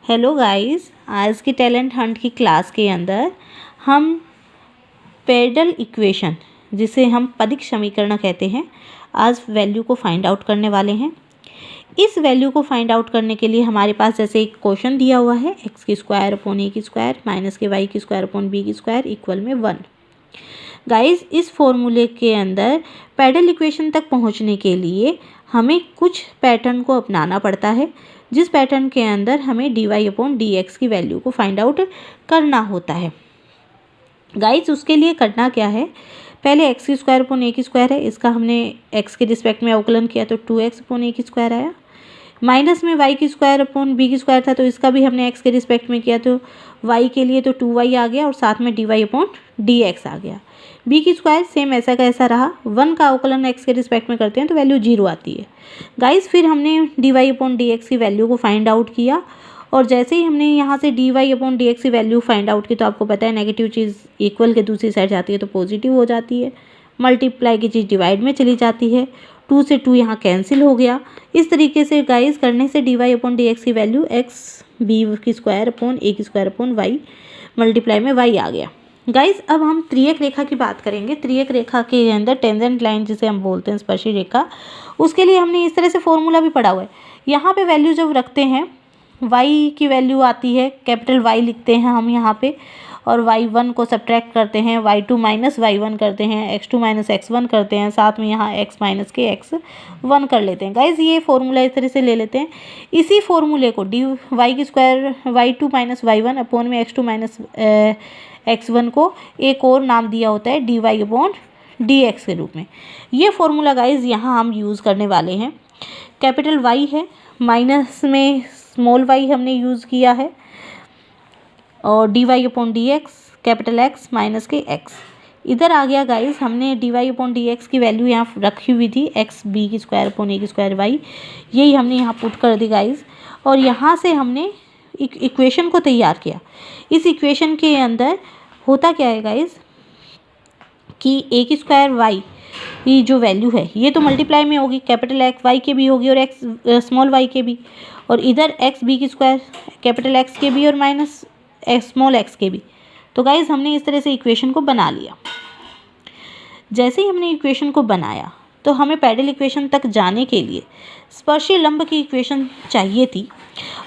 Hello guys, आज की talent Hunt की क्लास के अंदर हम पेडल इक्वेशन, जिसे हम पदिक समीकरण कहते हैं, आज वैल्यू को फाइंड आउट करने वाले हैं। इस वैल्यू को फाइंड आउट करने के लिए हमारे पास जैसे एक क्वेश्चन दिया हुआ है, एक्स की स्क्वायर अपॉन ए की स्क्वायर माइनस के वाई की स्क्वायर अपॉन बी की स्क्वायर इक्वल में 1। गाइस, इस फॉर्मूले के अंदर पेडल इक्वेशन तक पहुंचने के लिए हमें कुछ पैटर्न को अपनाना पड़ता है, जिस पैटर्न के अंदर हमें dy अपॉन डी एक्स की वैल्यू को फाइंड आउट करना होता है। गाइस, उसके लिए करना क्या है, पहले एक्स की स्क्वायर अपॉन ए की स्क्वायर है, इसका हमने एक्स के रिस्पेक्ट में अवकलन किया तो 2x अपॉन ए की स्क्वायर आया। माइनस में वाई की स्क्वायर अपॉन बी की स्क्वायर था, तो इसका भी हमने एक्स के रिस्पेक्ट में किया तो वाई के लिए तो 2y आ गया और साथ में dy अपॉन डी एक्स आ गया। बी की स्क्वायर सेम ऐसा का ऐसा रहा, 1 का अवकलन एक्स के रिस्पेक्ट में करते हैं तो वैल्यू 0 आती है। गाइस, फिर हमने dy अपॉन डी एक्स की वैल्यू को फाइंड आउट किया, और जैसे ही हमने यहाँ से dy अपॉन डी एक्स की वैल्यू फाइंड आउट की तो आपको पता है नेगेटिव चीज़ इक्वल के दूसरी साइड जाती है तो पॉजिटिव हो जाती है, मल्टीप्लाई की चीज़ डिवाइड में चली जाती है, 2 से 2 यहाँ कैंसिल हो गया। इस तरीके से गाइस करने से dy अपॉन डी एक्स की वैल्यू एक्स बी की स्क्वायर अपॉन ए की स्क्वायर अपॉन वाई मल्टीप्लाई में y आ गया। गाइस, अब हम त्रियक रेखा की बात करेंगे। त्रियक रेखा के अंदर टेंजेंट लाइन जिसे हम बोलते हैं, स्पर्शी रेखा, उसके लिए हमने इस तरह से फॉर्मूला भी पढ़ा हुआ है। यहाँ पे वैल्यू जब रखते हैं, y की वैल्यू आती है, कैपिटल Y लिखते हैं हम यहाँ पे, और y1 को सब्ट्रैक्ट करते हैं, y2 माइनस y1 करते हैं, x2 माइनस x1 करते हैं, साथ में यहाँ x माइनस के x1 कर लेते हैं। गाइज, ये फॉर्मूला इस तरह से ले लेते हैं। इसी फॉर्मूले को डी वाई की square y2 minus y1 upon में x2 माइनस x1 को एक और नाम दिया होता है dy अपॉन डी एक्स के रूप में। ये फॉर्मूला गाइज यहाँ हम यूज़ करने वाले हैं। कैपिटल Y है, माइनस में स्मॉल y हमने यूज़ किया है, और dy upon D x capital X minus के x इधर आ गया। गाइस, हमने dy अपॉन डी एक्स की वैल्यू यहाँ रखी हुई थी, एक्स बी की स्क्वायर अपॉन ए की स्क्वायर y, यही हमने यहाँ पुट कर दी गाइस, और यहाँ से हमने इक्वेशन को तैयार किया। इस इक्वेशन के अंदर होता क्या है गाइस कि ए की स्क्वायर वाई ये जो वैल्यू है ये तो मल्टीप्लाई में होगी, कैपिटल एक्स वाई के भी होगी और एक्स स्मॉल वाई के भी, और इधर एक्स बी की स्क्वायर कैपिटल एक्स के भी और माइनस स्मॉल एक्स के भी। तो गाइज, हमने इस तरह से इक्वेशन को बना लिया। जैसे ही हमने इक्वेशन को बनाया तो हमें पेडल इक्वेशन तक जाने के लिए स्पर्शी लंब की इक्वेशन चाहिए थी,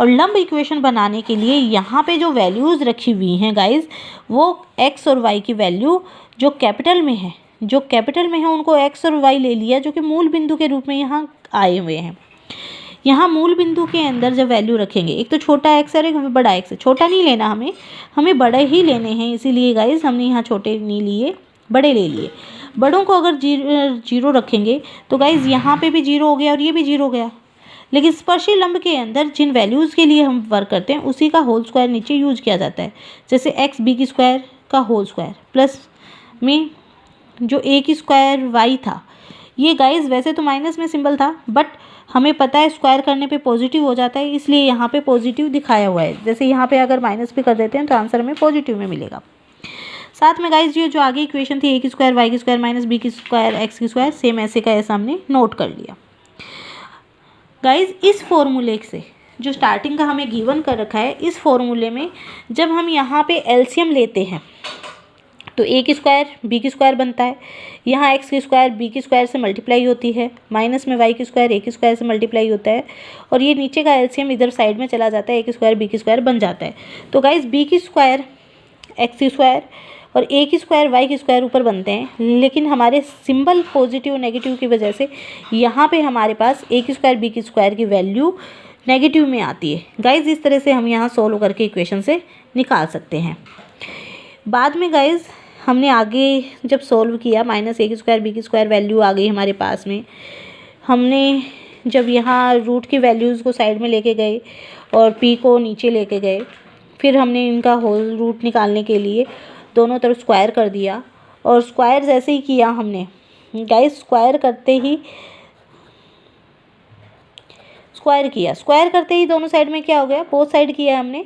और लंब इक्वेशन बनाने के लिए यहाँ पे जो वैल्यूज़ रखी हुई हैं गाइज, वो एक्स और वाई की वैल्यू जो कैपिटल में है उनको एक्स और वाई ले लिया, जो कि मूल बिंदु के रूप में यहाँ आए हुए हैं। यहाँ मूल बिंदु के अंदर जब वैल्यू रखेंगे, एक तो छोटा एक्स और एक बड़ा एक्स है, छोटा नहीं लेना हमें बड़े ही लेने हैं, इसीलिए गाइज हमने यहाँ छोटे नहीं लिए, बड़े ले लिए। बड़ों को अगर जीरो रखेंगे तो गाइज यहाँ पे भी जीरो हो गया और ये भी जीरो हो गया, लेकिन स्पर्शी लंब के अंदर जिन वैल्यूज़ के लिए हम वर्क करते हैं उसी का होल स्क्वायर नीचे यूज किया जाता है। जैसे एक्स बी की स्क्वायर का होल स्क्वायर प्लस में जो ए की स्क्वायर वाई था, ये गाइज वैसे तो माइनस में सिंबल था, बट हमें पता है स्क्वायर करने पे पॉजिटिव हो जाता है, इसलिए यहाँ पे पॉजिटिव दिखाया हुआ है। जैसे यहाँ पे अगर माइनस भी कर देते हैं तो आंसर हमें पॉजिटिव में मिलेगा। साथ में गाइज ये जो आगे इक्वेशन थी, ए की स्क्वायर वाई की स्क्वायर माइनस बी की स्क्वायर एक्स की स्क्वायर, सेम ऐसे का ऐसा हमने नोट कर लिया। गाइज, इस फॉर्मूले से जो स्टार्टिंग का हमें गिवन कर रखा है, इस फॉर्मूले में जब हम यहाँ पे एलसीएम लेते हैं तो ए की स्क्वायर बी की स्क्वायर बनता है, यहाँ एक्स की स्क्वायर बी की स्क्वायर से मल्टीप्लाई होती है, माइनस में वाई की स्क्वायर ए की स्क्वायर से मल्टीप्लाई होता है, और ये नीचे का एलसीएम इधर साइड में चला जाता है, ए की स्क्वायर बी की स्क्वायर बन जाता है। तो गाइज, बी की स्क्वायर एक्स की स्क्वायर और ए की स्क्वायर वाई की स्क्वायर ऊपर बनते हैं, लेकिन हमारे सिंबल पॉजिटिव नेगेटिव की वजह से यहाँ पे हमारे पास ए की स्क्वायर बी की स्क्वायर की वैल्यू नेगेटिव में आती है। गाइज, इस तरह से हम यहाँ सोल्व करके इक्वेशन से निकाल सकते हैं। बाद में गाइज हमने आगे जब सोल्व किया, माइनस ए की स्क्वायर बी की स्क्वायर वैल्यू आ गई हमारे पास में, हमने जब यहाँ रूट की वैल्यूज़ को साइड में लेके गए और पी को नीचे लेके गए, फिर हमने इनका होल रूट निकालने के लिए दोनों तरफ स्क्वायर कर दिया, और स्क्वायर जैसे ही किया हमने गाइस, स्क्वायर करते ही दोनों साइड में क्या हो गया, बोथ साइड किया हमने,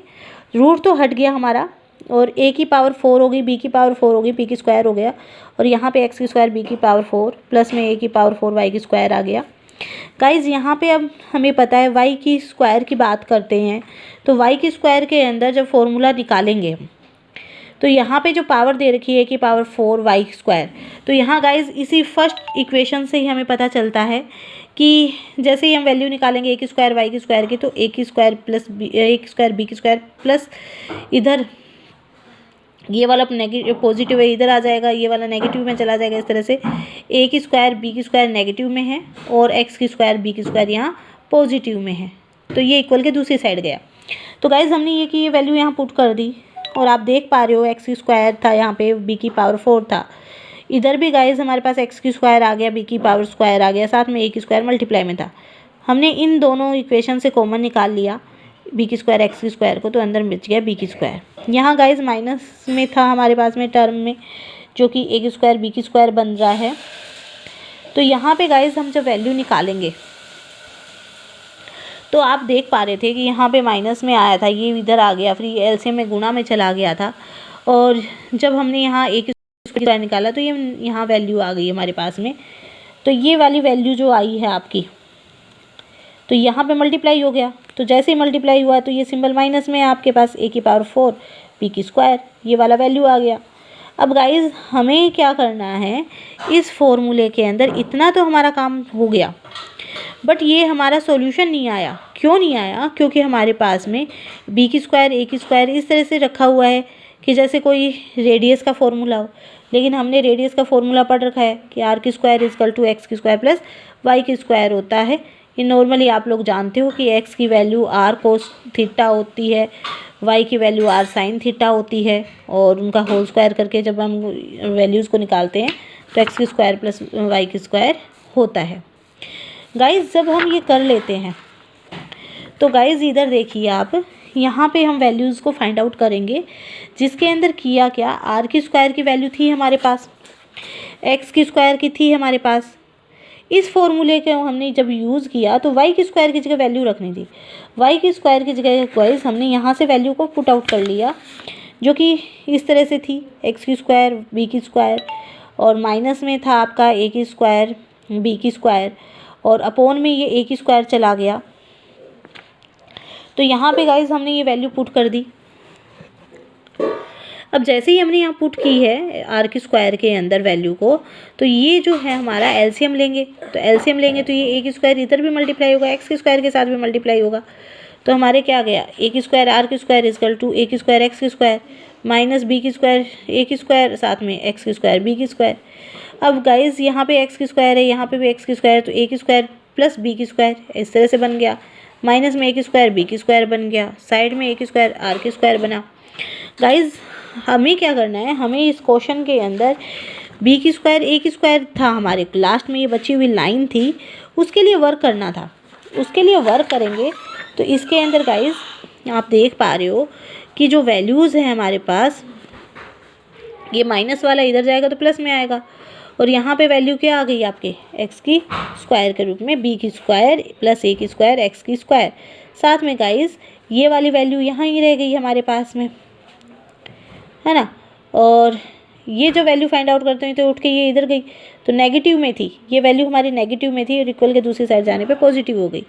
रूट तो हट गया हमारा, और ए की पावर 4 हो गई, बी की पावर 4 हो गई, पी की स्क्वायर हो गया, और यहाँ पे एक्स की स्क्वायर बी की पावर 4 प्लस में ए की पावर 4 वाई की स्क्वायर आ गया। गाइज यहाँ पे अब हमें पता है वाई की स्क्वायर की बात करते हैं, तो वाई की स्क्वायर के अंदर जब फॉर्मूला निकालेंगे हम, तो यहाँ पे जो पावर दे रखी है कि पावर 4 वाई स्क्वायर, तो यहाँ गाइज इसी फर्स्ट इक्वेशन से ही हमें पता चलता है कि जैसे ही हम वैल्यू निकालेंगे ए की स्क्वायर वाई की स्क्वायर की, तो ए की स्क्वायर प्लस ए की स्क्वायर बी की स्क्वायर प्लस इधर ये वाला नेगेटिव पॉजिटिव है इधर आ जाएगा, ये वाला नेगेटिव में चला जाएगा। इस तरह से ए की स्क्वायर बी की स्क्वायर नेगेटिव में है और एक्स की स्क्वायर बी की स्क्वायर यहाँ पॉजिटिव में है, तो ये इक्वल के दूसरी साइड गया। तो गाइज हमने ये की ये वैल्यू यहाँ पुट कर दी और आप देख पा रहे हो एक्स की स्क्वायर था यहाँ पे, बी की पावर 4 था, इधर भी गाइज हमारे पास एक्स की स्क्वायर आ गया, बी की पावर स्क्वायर आ गया, साथ में ए की स्क्वायर मल्टीप्लाई में था। हमने इन दोनों इक्वेशन से कॉमन निकाल लिया बी की स्क्वायर एक्स की स्क्वायर को, तो अंदर बच गया बी की स्क्वायर। यहाँ गाइज माइनस में था हमारे पास में टर्म में, जो कि ए की स्क्वायर बी की स्क्वायर बन रहा है। तो यहाँ पे गाइज हम जब वैल्यू निकालेंगे तो आप देख पा रहे थे कि यहाँ पे माइनस में आया था, ये इधर आ गया, फिर एलसीएम में गुणा में चला गया था, और जब हमने यहाँ ए की स्क्वायर निकाला तो ये यहाँ वैल्यू आ गई हमारे पास में। तो ये वाली वैल्यू जो आई है आपकी, तो यहाँ पे मल्टीप्लाई हो गया, तो जैसे ही मल्टीप्लाई हुआ तो ये सिंबल माइनस में है आपके पास, ए की पावर 4 बी की स्क्वायर, ये वाला वैल्यू आ गया। अब गाइज हमें क्या करना है, इस फॉर्मूले के अंदर इतना तो हमारा काम हो गया, बट ये हमारा सॉल्यूशन नहीं आया। क्यों नहीं आया? क्योंकि हमारे पास में बी की स्क्वायर ए की स्क्वायर इस तरह से रखा हुआ है कि जैसे कोई रेडियस का फॉर्मूला हो, लेकिन हमने रेडियस का फॉर्मूला पढ़ रखा है कि आर की स्क्वायर इजकल टू एक्स की स्क्वायर प्लस वाई की स्क्वायर होता है। ये नॉर्मली आप लोग जानते हो कि एक्स की वैल्यू आर कोस थीटा होती है, वाई की वैल्यू आर साइन थीटा होती है, और उनका होल स्क्वायर करके जब हम वैल्यूज़ को निकालते हैं तो एक्स की स्क्वायर प्लस वाई की स्क्वायर होता है। गाइज़ जब हम ये कर लेते हैं तो गाइज़ इधर देखिए आप, यहाँ पे हम वैल्यूज़ को फाइंड आउट करेंगे, जिसके अंदर किया क्या, आर की स्क्वायर की वैल्यू थी हमारे पास, एक्स की स्क्वायर की थी हमारे पास। इस फॉर्मूले को हमने जब यूज़ किया तो वाई की स्क्वायर की जगह वैल्यू रखनी थी, वाई की स्क्वायर की जगह गाइस हमने यहाँ से वैल्यू को पुट आउट कर लिया, जो कि इस तरह से थी एक्स की स्क्वायर बी की स्क्वायर, और माइनस में था आपका ए की स्क्वायर बी की स्क्वायर, और अपोन में ये ए की स्क्वायर चला गया। तो यहाँ पे गाइस हमने ये वैल्यू पुट कर दी। अब जैसे ही हमने यहाँ पुट की है आर की स्क्वायर के अंदर वैल्यू को, तो ये जो है हमारा एलसीएम लेंगे, तो एलसीएम लेंगे तो ये ए की स्क्वायर इधर भी मल्टीप्लाई होगा, एक्स की स्क्वायर के साथ भी मल्टीप्लाई होगा, तो हमारे क्या गया, ए की स्क्वायर आर की स्क्वायर इजकल टू ए की स्क्वायर एक्स की स्क्वायर माइनस बी की स्क्वायर ए की स्क्वायर साथ में एक्स की स्क्वायर बी की स्क्वायर। अब गाइज यहाँ पे एक्स की स्क्वायर है, यहाँ पे भी एक्स की स्क्वायर, तो ए की स्क्वायर प्लस बी की स्क्वायर इस तरह से बन गया, माइनस में ए की स्क्वायर बी की स्क्वायर बन गया, साइड में ए की स्क्वायर आर की स्क्वायर बना। गाइज हमें क्या करना है, हमें इस क्वेश्चन के अंदर बी की स्क्वायर ए की स्क्वायर था हमारे लास्ट में ये बची हुई लाइन थी, उसके लिए वर्क करना था, उसके लिए वर्क करेंगे। तो इसके अंदर गाइज आप देख पा रहे हो कि जो वैल्यूज़ हैं हमारे पास, ये माइनस वाला इधर जाएगा तो प्लस में आएगा, और यहाँ पे वैल्यू क्या आ गई आपके एक्स की स्क्वायर के रूप में, बी की स्क्वायर प्लस ए की स्क्वायर एक्स की स्क्वायर, साथ में गाइज ये वाली वैल्यू यहाँ ही रह गई हमारे पास में, है ना। और ये जो वैल्यू फाइंड आउट करते हैं तो उठ के ये इधर गई, तो नेगेटिव में थी ये वैल्यू हमारी, नेगेटिव में थी, और इक्वल के दूसरी साइड जाने पे पॉजिटिव हो गई।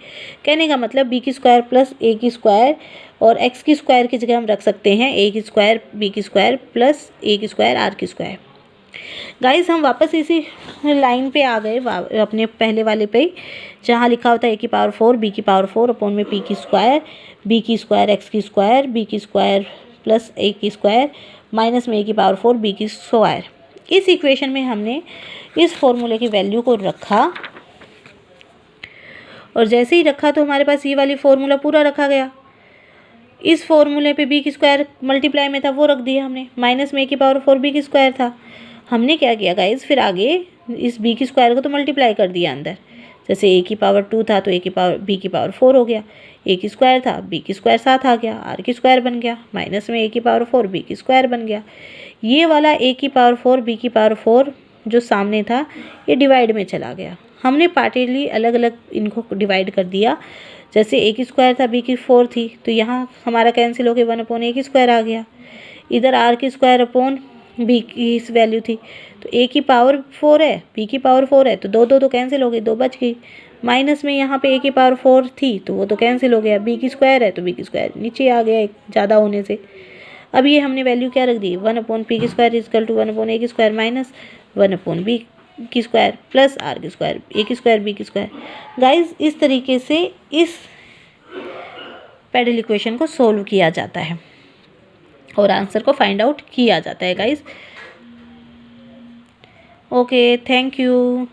कहने का मतलब बी की स्क्वायर प्लस ए की स्क्वायर और एक्स की स्क्वायर की जगह हम रख सकते हैं ए की स्क्वायर बी की स्क्वायर प्लस ए की स्क्वायर आर की स्क्वायर। गाइस हम वापस इसी लाइन पे आ गए अपने पहले वाले पे, जहाँ लिखा होता है ए की पावर 4 बी की पावर 4 अपॉन में पी की स्क्वायर बी की स्क्वायर एक्स की स्क्वायर बी की स्क्वायर प्लस ए की स्क्वायर माइनस में ए की पावर 4 बी की स्क्वायर। इस इक्वेशन में हमने इस फॉर्मूले की वैल्यू को रखा, और जैसे ही रखा तो हमारे पास ये वाली फॉर्मूला पूरा रखा गया। इस फॉर्मूले पे बी की स्क्वायर मल्टीप्लाई में था वो रख दिया हमने, माइनस में ए की पावर 4 बी की स्क्वायर था। हमने क्या किया गाइज, फिर आगे इस बी की स्क्वायर को तो मल्टीप्लाई कर दिया अंदर, जैसे ए की पावर 2 था तो ए की पावर बी की पावर 4 हो गया, ए की स्क्वायर था बी की स्क्वायर साथ आ गया, आर की स्क्वायर बन गया, माइनस में ए की पावर 4 बी की स्क्वायर बन गया। ये वाला ए की पावर 4 बी की पावर 4 जो सामने था ये डिवाइड में चला गया। हमने पार्टियरली अलग अलग इनको डिवाइड कर दिया, जैसे ए की स्क्वायर था बी की 4 थी, तो यहाँ हमारा कैंसिल हो गया 1 अपॉन ए की स्क्वायर आ गया, इधर आर की स्क्वायर अपॉन बी की इस वैल्यू थी, तो ए की पावर 4 है बी की पावर 4 है, तो दो दो तो कैंसिल हो गई, 2 बच गई, माइनस में यहाँ पे a की पावर 4 थी तो वो तो कैंसिल हो गया, b की स्क्वायर है तो b की स्क्वायर नीचे आ गया एक ज़्यादा होने से। अब ये हमने वैल्यू क्या रख दी, 1/p की स्क्वायर इजकल टू 1/a की स्क्वायर माइनस 1/b की स्क्वायर प्लस r की स्क्वायर, a की स्क्वायर b की स्क्वायर। गाइज इस तरीके से इस पेडल इक्वेशन को सोल्व किया जाता है और आंसर को फाइंड आउट किया जाता है गाइज। Okay, thank you.